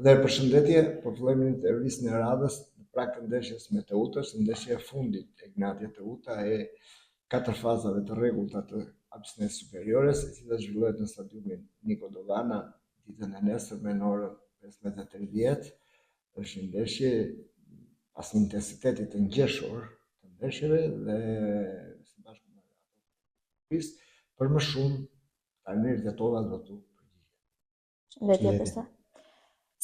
Dhe përshëndetje, po fillojmë një intervistë në radhës në prag të ndeshjes me Teutës, ndeshja e fundit e Ignatia Teuta e 4 fazave të rregullta të abstinences superiores, e cila zhvillohet në stadiumin Niko Dovana ditën e nesërme në orën 15:30. Është një ndeshje pas një intensiteti të ngjeshur të ndeshjeve dhe së bashku me intervistë për më shumë trajnerit e tona do të Shëndetje profesor.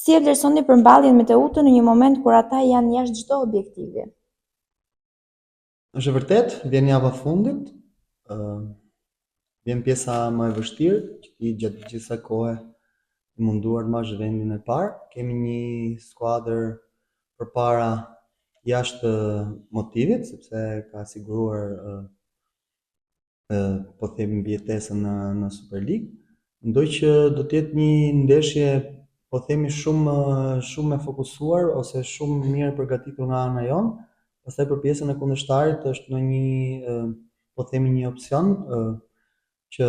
Si e vlerësoni përmballjen me Teutën në një moment kur ata janë jashtë çdo objektivi? Është e vërtet, vjen java fundit, vjen pjesa më e vështirë, që gjatë gjithë kësaj kohe i munduar të marrë vendin e parë. Kemi një skuadër përpara jashtë motivit, sepse ka siguruar po themi mbijetesën në Super League. Mendoj që do të jetë një ndeshje po themi shumë e fokusuar ose shumë mirë përgatitur nga ana jonë. Pastaj për pjesën e kundërshtarit është në një po themi një opsion që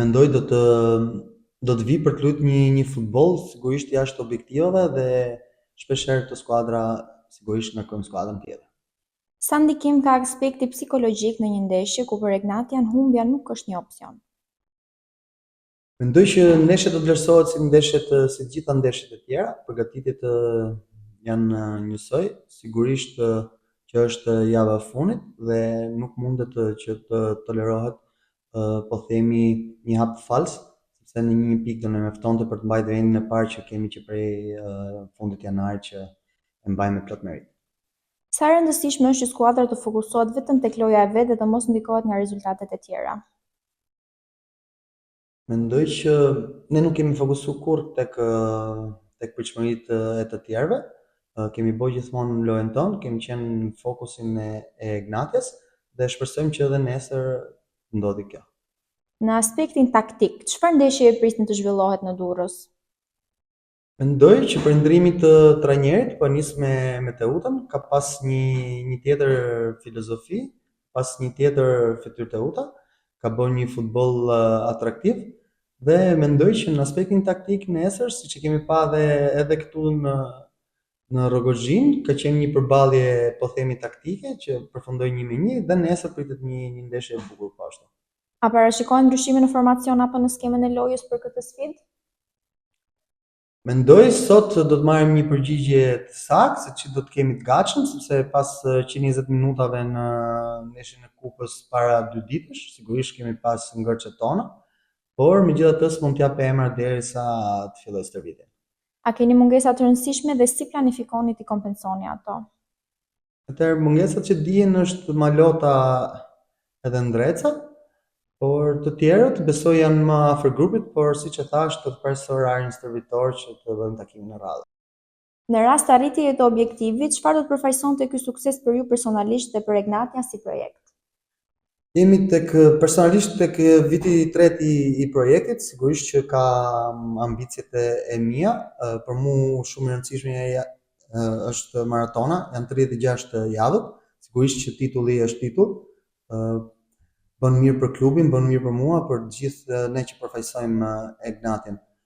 mendoj do të vi për të luajtur një futboll sigurisht jashtë objektivave dhe shpeshherë të skuadra sigurisht ngarkojnë skuadrën tjetër. Sa ndikim ka aspekti psikologjik në një ndeshje ku për Ignatian humbja nuk është një opsion? Mendoj që ndeshja do të vlerësohet si të gjitha ndeshjet e tjera, përgatitjet janë njësoj, sigurisht që është java e fundit dhe nuk mundet që të tolerohet po themi një hap fals, sepse në një pikë do na mjaftonte për të mbajtur vendin e parë që kemi që prej fundit janarit që e mbajmë me plot merit. Sa e rëndësishme është që skuadra të fokusohet vetëm tek loja e vet dhe të mos ndikohet nga rezultatet e tjera? Mendoj që ne nuk kemi fokusuar kurrë tek pritshmëritë e të tjerëve. Kemi bërë gjithmonë në lojën tonë, kemi qenë në fokusin e Ignatias dhe shpresojmë që edhe nesër ndodhi kjo. Në aspektin taktik, çfarë ndeshje e prisni të zhvillohet në Durrës? Mendoj që përndrimi të trajnerit po nis me Teutën, ka pas një tjetër filozofi, pas një tjetër fytyrë Teuta, ka bërë një futboll atraktiv dhe mendoj që në aspektin taktik nesër, siç e kemi parë edhe këtu në Rogozhin, ka qenë një përballje po themi taktike që përfundoi 1-1 dhe nesër pritet një ndeshje e bukur po ashtu. A parashikohen ndryshime në formacion apo në skemën e lojës për këtë sfidë? Mendoj sot do të marrim një përgjigje të saktë se ç'i do të kemi të gatshëm, sepse pas 120 minutave në ndeshjen e kupës para 2 ditësh, sigurisht kemi pas ngërçet tona, por megjithatë s'mund t'jap emra derisa të filloj stërvitja. A keni mungesa të rëndësishme dhe si planifikoni t'i kompensoni ato? Atëherë mungesat që dihen është Malota edhe Ndreca, por të tjerët besoj janë më afër grupit, por siç e thash do të pres orarin stërvitor që të bëjmë takimin e radhës. Në rast të arritjes të objektivit, çfarë do të përfaqësonte ky sukses për ju personalisht dhe për Ignatian si projekt? Jemi personalisht tek viti i tretë i projektit, sigurisht që ka ambicjet e mia, për mua shumë e rëndësishme është maratona, janë 36 javët, sigurisht që titulli është titull, bën mirë për klubin, bën mirë për mua, për të gjithë ne që përfaqësojmë Ignatian.